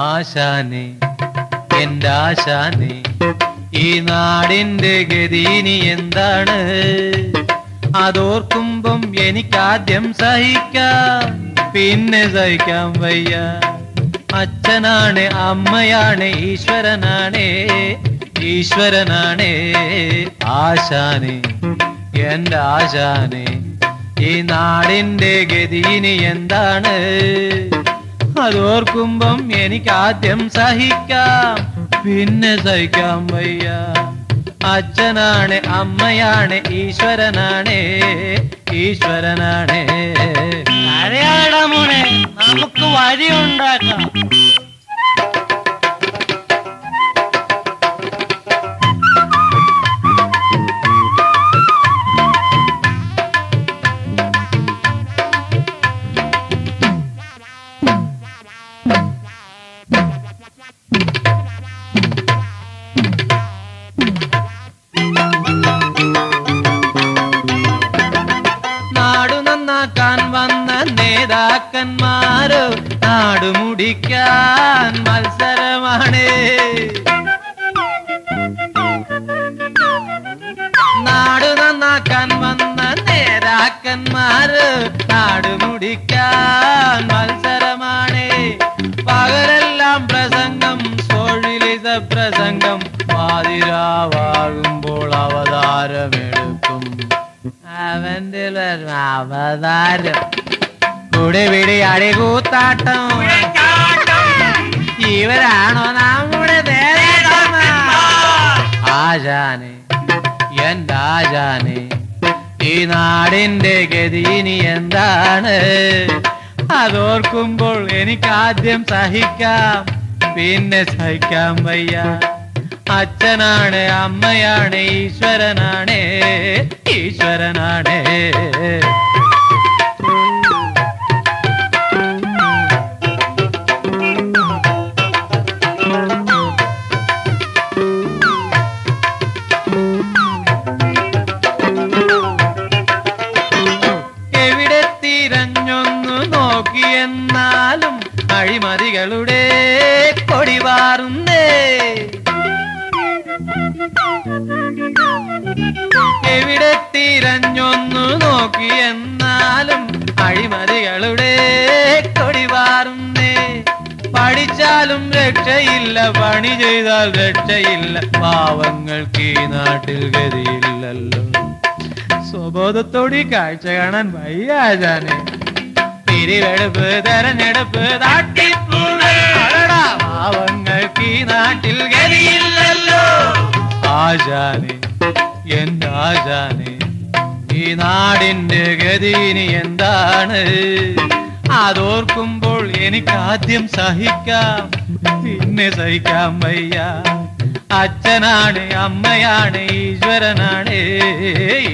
ആശാനെ എൻ്റെ ആശാനെ, ഈ നാടിൻ്റെ ഗതിനി എന്താണ്? അതോർക്കുമ്പം എനിക്കാദ്യം സഹിക്കാം, പിന്നെ സഹിക്കാൻ വയ്യ. അച്ഛനാണ്, അമ്മയാണ്, ഈശ്വരനാണേ, ഈശ്വരനാണേ. ആശാനെ എൻ്റെ ആശാനെ, ഈ നാടിൻ്റെ ഗതിനി എന്താണ്? അതോർക്കുമ്പം എനിക്കാദ്യം സഹിക്കാം, പിന്നെ സഹിക്കാൻ വയ്യ. അച്ഛനാണ്, അമ്മയാണ്, ഈശ്വരനാണേ, ഈശ്വരനാണേ. കരയാടാ മോനെ, നമുക്ക് വഴിയുണ്ടാക്കാം. വന്ന നേതാക്കന്മാരോ നാടുമുടിക്കാൻ മത്സരമാണ്. നാടു നന്നാക്കാൻ വന്ന നേതാക്കന്മാരോ നാടുമുടിക്കാൻ മത്സരമാണ്. പകലെല്ലാം പ്രസംഗം, സോഷ്യലിസ പ്രസംഗം, പാതിരാവാകുമ്പോൾ അവതാരമെടുക്കും അവന്റെ അവതാരം. കുടിപിടി അടികൂത്താട്ടം, ഇവരാണോ നമ്മുടെ ആശാനെ എൻ്റെ ആശാനെ, ഈ നാടിൻ്റെ ഗതിനി എന്താണ്? അതോർക്കുമ്പോൾ എനിക്കാദ്യം സഹിക്കാം, പിന്നെ സഹിക്കാൻ വയ്യ. അച്ഛനാണ്, അമ്മയാണ്, ഈശ്വരനാണേ, ഈശ്വരനാണേ. എവിടെ തിരഞ്ഞൊന്നു നോക്കിയെന്നാലും അഴിമതികളുടെ കൊടിവാറുന്നേ. എവിടെ തിരഞ്ഞൊന്നു നോക്കിയെന്നാലും അഴിമതികളുടെ കൊടിവാറുന്നേ. പഠിച്ചാലും രക്ഷയില്ല, പണി ചെയ്താൽ രക്ഷയില്ല, പാവങ്ങൾക്ക് ഈ നാട്ടിൽ ഗതിയില്ലല്ലോ. സ്വബോധത്തോടി കാഴ്ച കാണാൻ വയ്യ ആശാനെ. പിരിവെടുപ്പ്, തെരഞ്ഞെടുപ്പ്, പാവങ്ങൾക്ക് ഈ നാട്ടിൽ ഗതിയില്ലല്ലോ. ആശാനെ എൻ്റെ ആശാനെ, ഈ നാടിൻ്റെ ഗതിനി എന്താണ്? അതോർക്കുമ്പോൾ എനിക്കാദ്യം സഹിക്കാം, പിന്നെ സഹിക്കാൻ വയ്യ. അച്ഛനാണ്, അമ്മയാണ്, ഈശ്വരനാണ്,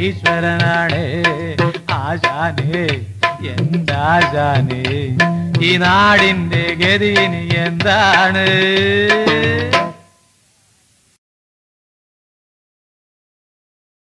ഈശ്വരനാണ്. ആശാനെ എൻ്റെ ആശാനെ, ഈ നാടിൻ്റെ ഗതിനി എന്താണ്?